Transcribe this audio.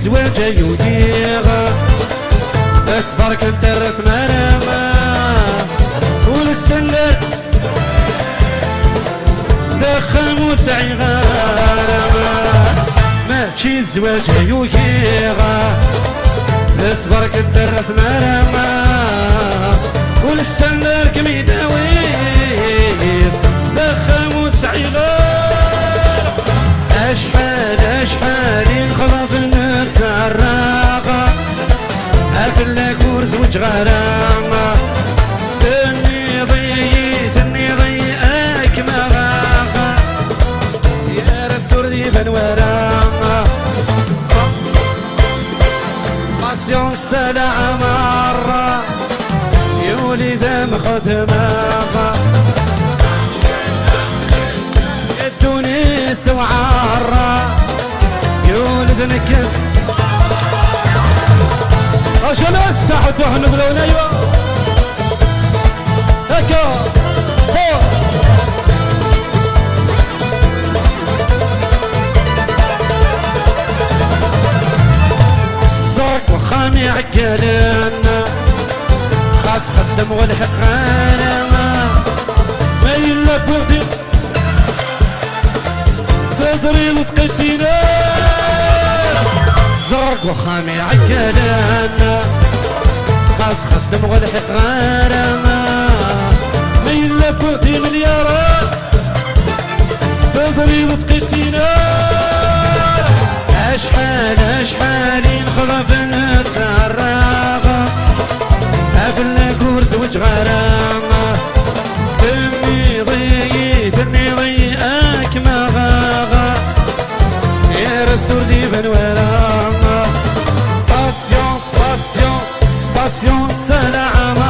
الزواج يوديغ اصبر كنت رف مرمى والسلر دخم وسعي غارمة ماشي الزواج يوديغ اصبر كنت رف مرمى والسلر كم يداوير دخم وسعي غارمة اشحال ينخلف نتعرق افلك ورزوج غرامة تني ضيئك مغاقة يا رسول ديفن ورامة باسيون سلع مرة يولي دم خدماغة يدوني توعرة يولد نكت عشان الساحة وحنا بلون ايوه هكا هو صدق وخامي عقلنا خاص خدم والحق غانما ما يلا بوغدي تزريد تقدينا زرق وخامي عقلنا خاص خدم والحق غارما ما يلا بوغدي مليارات تزريد تقدينا اشحال ينخلف نتعرق افلك ورزوج غرامة تني ضيئك مغاغة يا رسول ديفن ورامة باسيون سلام